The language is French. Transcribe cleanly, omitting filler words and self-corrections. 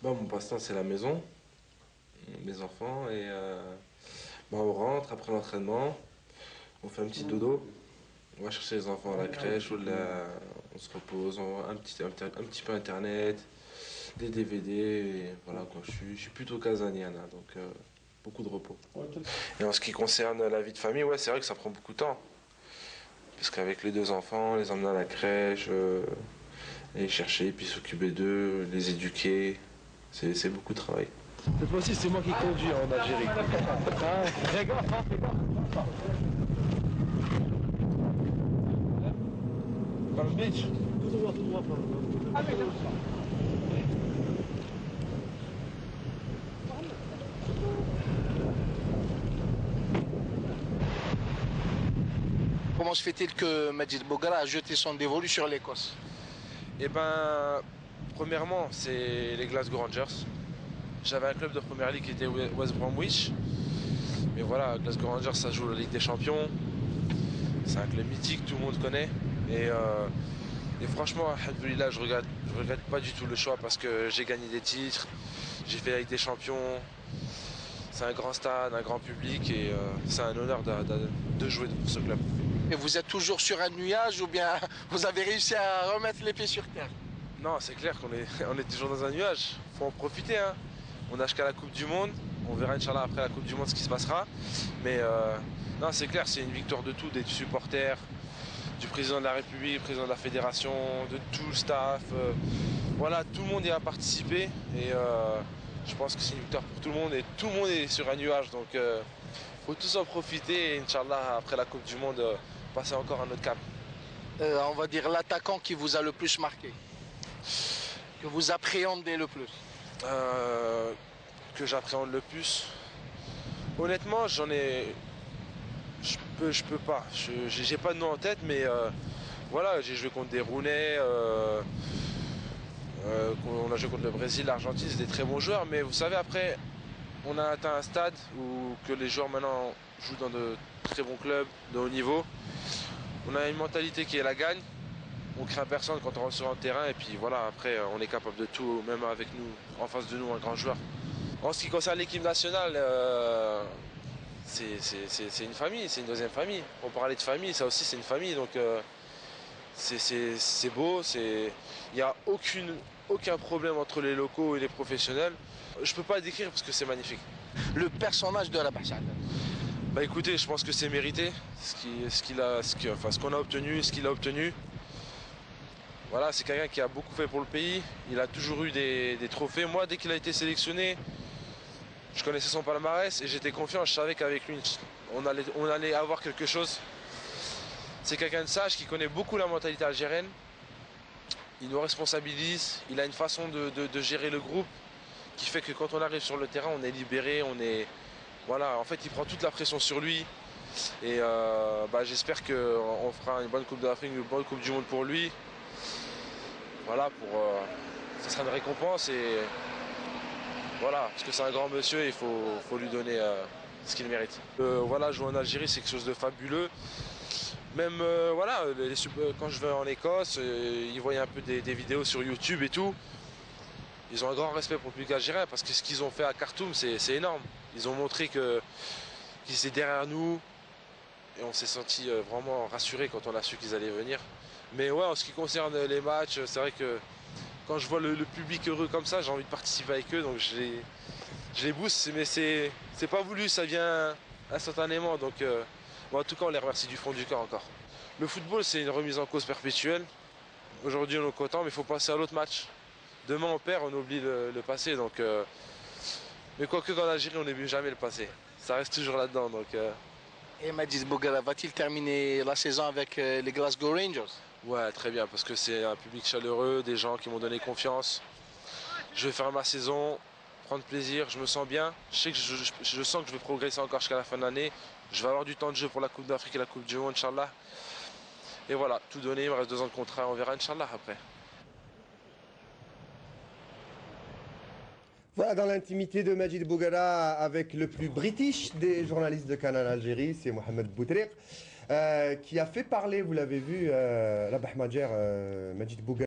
Mon passe-temps, c'est la maison, mes enfants, et on rentre après l'entraînement, on fait un petit dodo, on va chercher les enfants à la crèche, on se repose, on voit un petit peu internet, des DVD, et voilà quoi. Je suis plutôt casanier, hein, donc beaucoup de repos. Et en ce qui concerne la vie de famille, ouais, c'est vrai que ça prend beaucoup de temps. Parce qu'avec les deux enfants, les emmener à la crèche, les chercher, puis s'occuper d'eux, les éduquer, c'est beaucoup de travail. Cette fois-ci, c'est moi qui conduis en Algérie. Fais gaffe, fais gaffe. Palm Beach. Tout droit, tout droit. Comment se fait-il que Majid Boughara a jeté son dévolu sur l'Écosse? Eh ben, premièrement, c'est les Glasgow Rangers. J'avais un club de première ligue qui était West Bromwich. Mais voilà, Glasgow Rangers, ça joue la Ligue des Champions. C'est un club mythique, tout le monde connaît. Et franchement, alhamdoulilah, je regrette pas du tout le choix parce que j'ai gagné des titres, j'ai fait la Ligue des Champions. C'est un grand stade, un grand public et c'est un honneur de jouer pour ce club. Et vous êtes toujours sur un nuage ou bien vous avez réussi à remettre les pieds sur terre? Non, c'est clair on est toujours dans un nuage. Faut en profiter, hein. On n'a jusqu'à la Coupe du Monde. On verra, Inch'Allah, après la Coupe du Monde ce qui se passera. Mais non, c'est clair, c'est une victoire de tout, des supporters, du président de la République, du président de la Fédération, de tout le staff. Voilà, tout le monde y a participé. Et je pense que c'est une victoire pour tout le monde. Et tout le monde est sur un nuage. Donc, faut tous en profiter. Et Inch'Allah, après la Coupe du Monde, passer encore un autre cap. On va dire l'attaquant qui vous a le plus marqué, que vous appréhendez le plus. Que j'appréhende le plus. Honnêtement, je peux pas. J'ai pas de nom en tête, mais voilà, j'ai joué contre des Rounais, on a joué contre le Brésil, l'Argentine, c'est des très bons joueurs, mais vous savez, après, on a atteint un stade où que les joueurs maintenant jouent dans de très bons clubs, de haut niveau. On a une mentalité qui est la gagne. On craint personne quand on rentre sur un terrain et puis voilà, après on est capable de tout, même avec nous, en face de nous, un grand joueur. En ce qui concerne l'équipe nationale, c'est une famille, c'est une deuxième famille. On parlait de famille, ça aussi c'est une famille, donc c'est beau, il n'y a aucun problème entre les locaux et les professionnels. Je peux pas le décrire parce que c'est magnifique. Le personnage de Rabah Saada. Bah écoutez, je pense que c'est mérité, ce qu'on a obtenu, ce qu'il a obtenu. Voilà, c'est quelqu'un qui a beaucoup fait pour le pays, il a toujours eu des trophées. Moi, dès qu'il a été sélectionné, je connaissais son palmarès et j'étais confiant, je savais qu'avec lui, on allait avoir quelque chose. C'est quelqu'un de sage qui connaît beaucoup la mentalité algérienne. Il nous responsabilise, il a une façon de gérer le groupe qui fait que quand on arrive sur le terrain, on est libéré, Voilà, en fait, il prend toute la pression sur lui. Et j'espère qu'on fera une bonne Coupe d'Afrique, une bonne Coupe du Monde pour lui. Voilà, ça sera une récompense et voilà, parce que c'est un grand monsieur et il faut lui donner ce qu'il mérite. Voilà, jouer en Algérie, c'est quelque chose de fabuleux. Même voilà, quand je vais en Écosse, ils voyaient un peu des vidéos sur YouTube et tout. Ils ont un grand respect pour le public algérien parce que ce qu'ils ont fait à Khartoum, c'est énorme. Ils ont montré qu'ils étaient derrière nous et on s'est senti vraiment rassurés quand on a su qu'ils allaient venir. Mais ouais, en ce qui concerne les matchs, c'est vrai que quand je vois le public heureux comme ça, j'ai envie de participer avec eux, donc je les booste, mais c'est pas voulu, ça vient instantanément. Donc en tout cas, on les remercie du fond du cœur encore. Le football, c'est une remise en cause perpétuelle. Aujourd'hui, on est content, mais il faut passer à l'autre match. Demain, on perd, on oublie le passé. Donc, mais quoique dans l'Algérie, on n'oublie jamais le passé. Ça reste toujours là-dedans. Et Majid Boughara va-t-il terminer la saison avec les Glasgow Rangers? Ouais, très bien, parce que c'est un public chaleureux, des gens qui m'ont donné confiance. Je vais faire ma saison, prendre plaisir, je me sens bien. Je sais que je sens que je vais progresser encore jusqu'à la fin de l'année. Je vais avoir du temps de jeu pour la Coupe d'Afrique et la Coupe du Monde, Inch'Allah. Et voilà, tout donné, il me reste 2 ans de contrat, on verra, Inch'Allah, après. Voilà, dans l'intimité de Majid Boughara avec le plus british des journalistes de Canal Algérie, c'est Mohamed Boutriq, qui a fait parler, vous l'avez vu, Rabah Madjer, Majid Boughara.